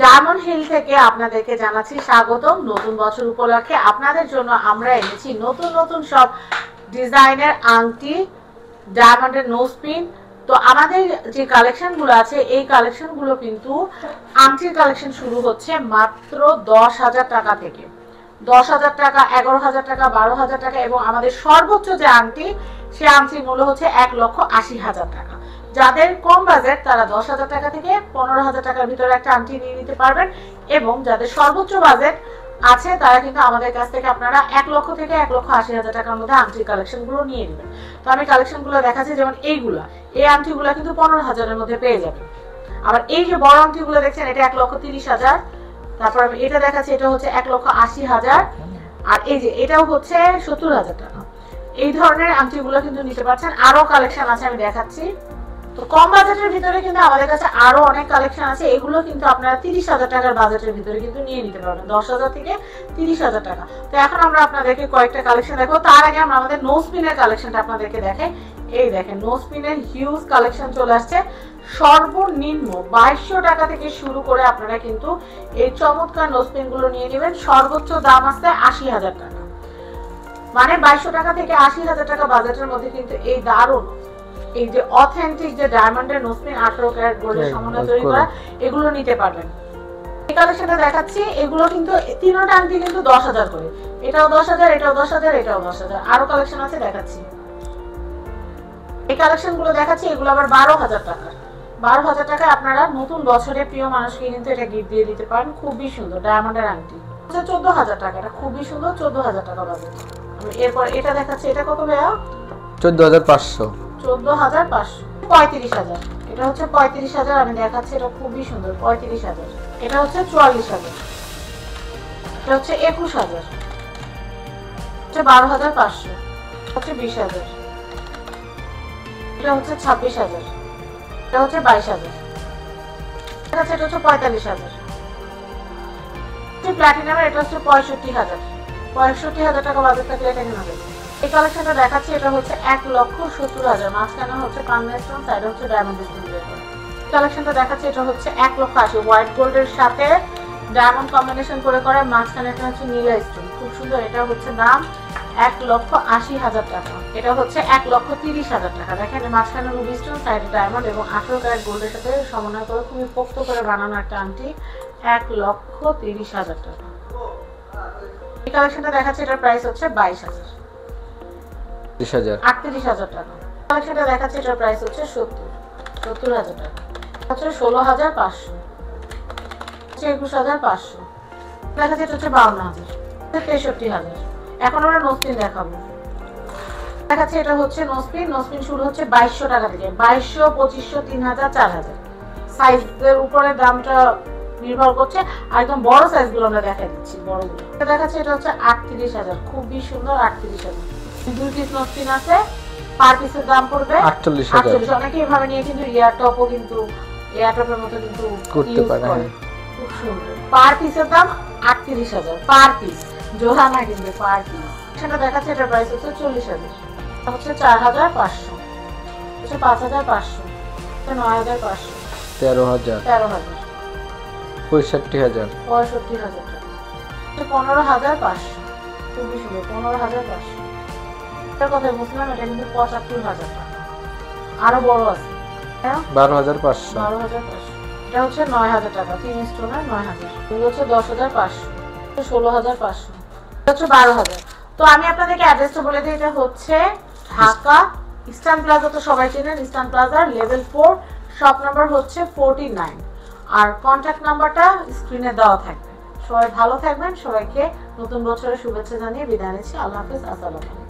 Diamond hill থেকে আপনাদেরকে জানাচ্ছি স্বাগতম। নতুন বছর উপলক্ষে আপনাদের জন্য আমরা এনেছি নতুন নতুন সব ডিজাইনের আংটি, ডায়মন্ডের নোজ পিন। তো আমাদের যে কালেকশনগুলো আছে এই কালেকশনগুলো কিন্তু আংটির কালেকশন শুরু হচ্ছে মাত্র 10,000 টাকা থেকে। 10,000 টাকা, 11,000 টাকা, 12,000 টাকা এবং আমাদের সর্বোচ্চ যে আংটি সে আংটির মূল্য হচ্ছে 1,80,000 টাকা। যাদের কম বাজেট তারা 10,000 টাকা থেকে 15,000 টাকার ভিতরে একটা আংটি নিয়ে নিতে পারবেন এবং যাদের সর্বোচ্চ বাজেট আছে তারা কিন্তু আমাদের কাছ থেকে আপনারা 1 লক্ষ থেকে 1,80,000 টাকার মধ্যে আংটির কালেকশনগুলো নিয়ে নেবেন। তো আমি কালেকশনগুলো দেখাচ্ছি, যেমন এই আংটিগুলো কিন্তু 15,000-এর মধ্যে পেয়ে যাবেন। আবার এই যে বড় আংটিগুলো দেখছেন এটা 1,30,000। তারপর আমি এটা দেখাচ্ছি, এটা হচ্ছে 1,80,000। আর এই যে এটাও হচ্ছে 70,000 টাকা। এই ধরনের আংটিগুলো কিন্তু নিতে পারছেন। আরো কালেকশন আছে আমি দেখাচ্ছি। তো কম বাজেটের ভিতরে কিন্তু আমাদের কাছে আরো অনেক কালেকশন আছে। এগুলো কিন্তু আপনারা 30,000 টাকার বাজেটের ভিতরে কিন্তু নিয়ে নিতে পারবেন, 10,000 থেকে 30,000 টাকা। তো এখন আমরা আপনাদেরকে কয়েকটা কালেকশন দেখাবো। তার আগে আমরা আমাদের নোজ পিনের কালেকশনটা আপনাদেরকে দেখাই। এই দেখেন নোজ পিনের হিউজ কালেকশন চলে আসছে। সর্বনিম্ন 2200 টাকা থেকে শুরু করে আপনারা কিন্তু এই চমৎকার নোজ পিন গুলো নিয়ে নেবেন। সর্বোচ্চ দাম আছে 80,000 টাকা, মানে 2200 টাকা থেকে 80,000 টাকা বাজেটের মধ্যে কিন্তু এই দারুণ এই যে অথেন্টিক যে ডায়মন্ডের নোজ পিন 18 ক্যারেট গোল্ডের সমন্বয়ে তৈরি করা এগুলো নিতে পারবেন। এই কালেকশনটা দেখাচ্ছি, এগুলো কিন্তু তিনটা আংটি কিন্তু 10,000 করে। এটাও 10,000, এটাও 10,000, এটাও 10,000। আরো কালেকশন আছে দেখাচ্ছি। এই কালেকশনগুলো দেখাচ্ছি, এগুলো আবার 12,000 টাকা। 12,000 টাকায় আপনারা নতুন বছরে প্রিয় মানুষকে কিন্তু এটা গিফট দিয়ে দিতে পারেন। খুবই সুন্দর ডায়মন্ডের আংটি। 14,000 টাকা, এটা খুবই সুন্দর, 14,000 টাকা বাজেট। এরপর এটা দেখাচ্ছি, এটা কত ভাইয়া? 14,500। 14,500। 35,000। এটা হচ্ছে 35,000। আমি দেখাচ্ছি, এটা খুবই সুন্দর, 35,000। এটা হচ্ছে 44,000। এটা হচ্ছে 21,000। এটা 12,500। হচ্ছে 20,000। এটা হচ্ছে 26,000। এটা হচ্ছে 22,000। এটা হচ্ছে 45,000। প্ল্যাটিনামের এটা হচ্ছে 65,000। 65,000 টাকা বাজেট থাকলে এটা কিনা যাবে। এই কালেকশনটা দেখাচ্ছি, এটা হচ্ছে 1,70,000। মাঝখানে হচ্ছে পার্মানেন্ট স্টোন, সাইডে হচ্ছে ডায়মন্ড স্টোন দিয়ে করা। এই কালেকশনটা দেখাচ্ছি, এটা হচ্ছে 1,80,000। হোয়াইট গোল্ডের সাথে ডায়মন্ড কম্বিনেশন করে করা, মাঝখানে এটা হচ্ছে নীলা স্টোন, খুব সুন্দর। এটা হচ্ছে দাম 1,80,000 টাকা। এটা হচ্ছে 1,30,000 টাকা। দেখেন মাঝখানে রুবি স্টোন, সাইডে ডায়মন্ড এবং 18 ক্যারেট গোল্ডের সাথে সমন্বয় করে খুবই পোক্ত করে বানানো একটা আংটি, 1,30,000 টাকা। এই কালেকশনটা দেখাচ্ছি, এটার প্রাইস হচ্ছে 22,000। 38,000 টাকা। কালেকশনটা দেখাচ্ছি, এটার প্রাইস হচ্ছে 70,000 টাকা। হচ্ছে 16,500। 21,500। দেখাচ্ছি, এটা হচ্ছে 52,000। 63,000। এখন আমরা নোজ পিন দেখাবো। দেখাচ্ছি, এটা হচ্ছে নোজ পিন। নোজ পিন শুরু হচ্ছে 2200 টাকা থেকে। 2200, 2500, 3000, 4000 সাইজের উপরে দামটা নির্ভর করছে। আর একদম বড় সাইজগুলো আমরা দেখাই দিচ্ছি, বড়গুলো দেখাচ্ছি। এটা হচ্ছে 38,000। খুবই সুন্দর, 38,000। 2 পিস নোজ পিন আছে, পার পিসের দাম পড়বে 48,000। অনেকে এভাবে নিয়ে কিন্তু ইয়ারটপও কিন্তু ইয়ারটপের মতো কিন্তু করতে পারে। খুব সুন্দর। পার পিসের দাম 38,000 পার পিস, জোড়া না কিন্তু পার পিস। সেটা দেখাচ্ছে, এটার প্রাইস হচ্ছে 40,000। হচ্ছে 4,500। হচ্ছে 5,500। 9,500। 13,000। 65,000। 65,000 টাকা। 15,500। খুবই সুন্দর, 15,500। এটার কথা বুঝলাম, এটা কিন্তু 75,000 টাকা। আরো বড় আছে, 12,500। 12,500। এটা হচ্ছে 9,000 টাকা। 3 স্টোনের 9,000। এগুলো হচ্ছে 10,500। 16,500। এটা হচ্ছে 12,000। তো আমি আপনাদেরকে অ্যাড্রেসটা বলে দিই, এটা হচ্ছে ঢাকা ইস্টার্ন প্লাজা। তো সবাই চেনেন ইস্টার্ন প্লাজার লেভেল 4, শপ নাম্বার হচ্ছে 49। আর কন্ট্যাক্ট নাম্বারটা স্ক্রিনে দেওয়া থাকবে। সবাই ভালো থাকবেন। সবাইকে নতুন বছরের শুভেচ্ছা জানিয়ে বিদায় নিচ্ছি। আল্লাহ হাফেজ। আসসালামু আলাইকুম।